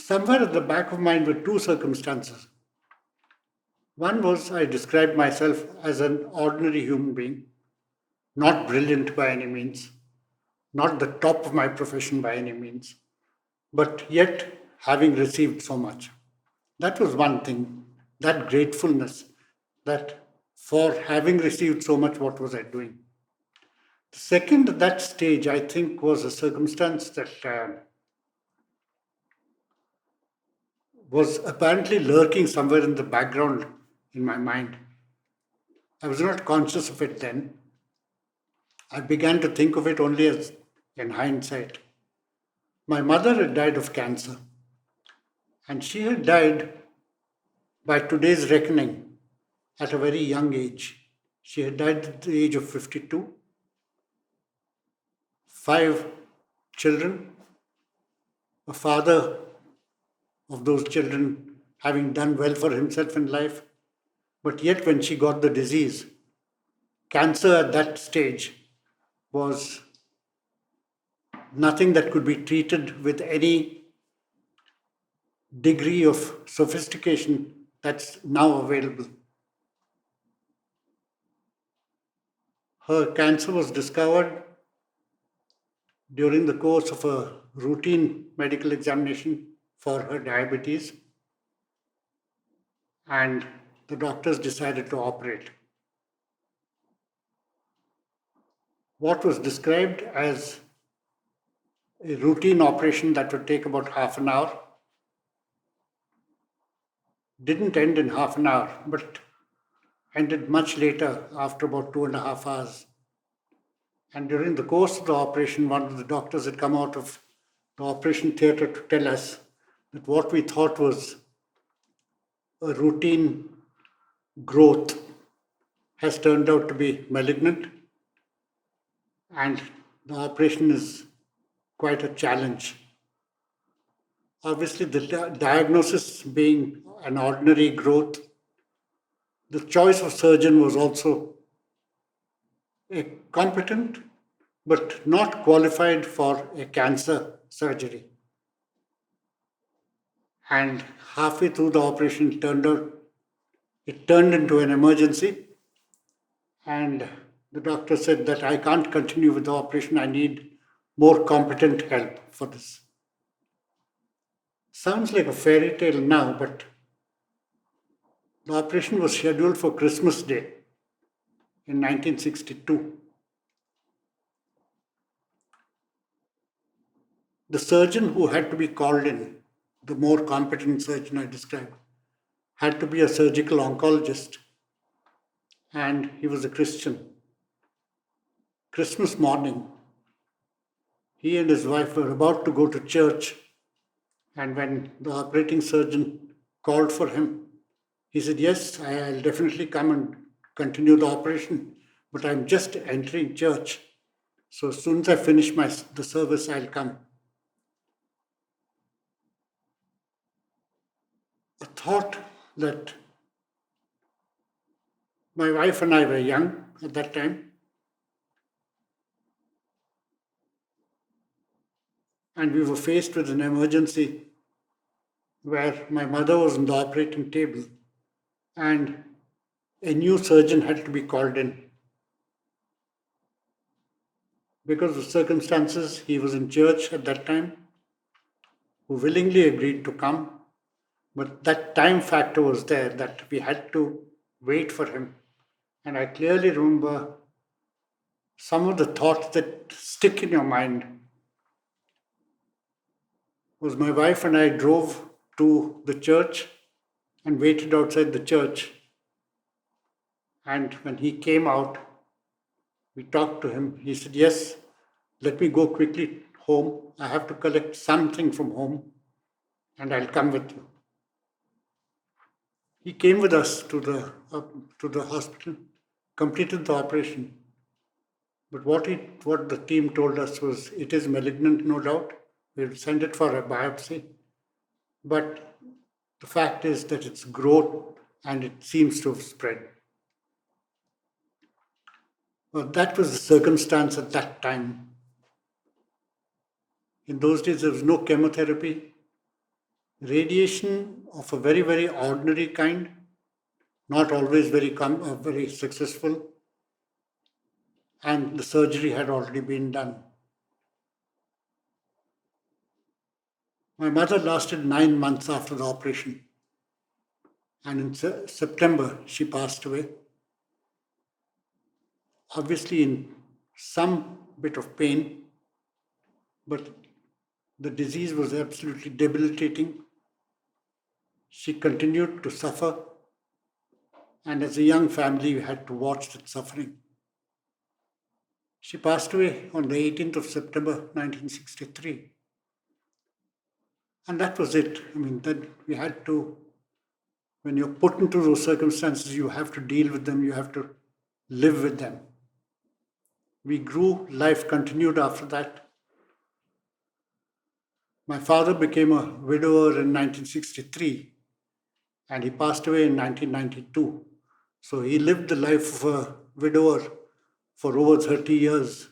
Somewhere at the back of mind were two circumstances. One was I described myself as an ordinary human being, not brilliant by any means, not the top of my profession by any means, but yet having received so much. That was one thing, that gratefulness, that for having received so much, what was I doing? The second, at that stage, I think, was a circumstance that was apparently lurking somewhere in the background in my mind. I was not conscious of it then. I began to think of it only as in hindsight. My mother had died of cancer, and she had died by today's reckoning at a very young age. She had died at the age of 52, five children, a father of those children having done well for himself in life. But yet, when she got the disease, cancer at that stage was nothing that could be treated with any degree of sophistication that's now available. Her cancer was discovered during the course of a routine medical examination for her diabetes, and the doctors decided to operate. What was described as a routine operation that would take about half an hour didn't end in half an hour, but ended much later after about 2.5 hours. And during the course of the operation, one of the doctors had come out of the operation theatre to tell us that what we thought was a routine growth has turned out to be malignant, and the operation is quite a challenge. Obviously, the diagnosis being an ordinary growth, the choice of surgeon was also a competent but not qualified for a cancer surgery. And halfway through the operation, it turned into an emergency, and the doctor said that I can't continue with the operation. I need more competent help for this. Sounds like a fairy tale now, but the operation was scheduled for Christmas Day in 1962. The surgeon who had to be called in, the more competent surgeon I described, had to be a surgical oncologist, and he was a Christian. Christmas morning, he and his wife were about to go to church, and when the operating surgeon called for him, he said, "Yes, I'll definitely come and continue the operation, but I'm just entering church. So as soon as I finish the service, I'll come." A thought that my wife and I were young at that time, and we were faced with an emergency where my mother was on the operating table and a new surgeon had to be called in. Because of circumstances, he was in church at that time, who willingly agreed to come, but that time factor was there that we had to wait for him. And I clearly remember some of the thoughts that stick in your mind was my wife and I drove to the church and waited outside the church. And when he came out, we talked to him. He said, "Yes, let me go quickly home. I have to collect something from home and I'll come with you." He came with us to the hospital, completed the operation. But what the team told us was, it is malignant, no doubt. We'll send it for a biopsy. But the fact is that it's grown and it seems to have spread. Well, that was the circumstance at that time. In those days, there was no chemotherapy, Radiation of a very, very ordinary kind, not always very successful, and the surgery had already been done. My mother lasted 9 months after the operation, and in September she passed away, obviously in some bit of pain, but the disease was absolutely debilitating. She continued to suffer, and as a young family, we had to watch that suffering. She passed away on the 18th of September 1963, and that was it. I mean, then we had to, when you're put into those circumstances, you have to deal with them, you have to live with them. We grew, life continued after that. My father became a widower in 1963 and he passed away in 1992. So he lived the life of a widower for over 30 years.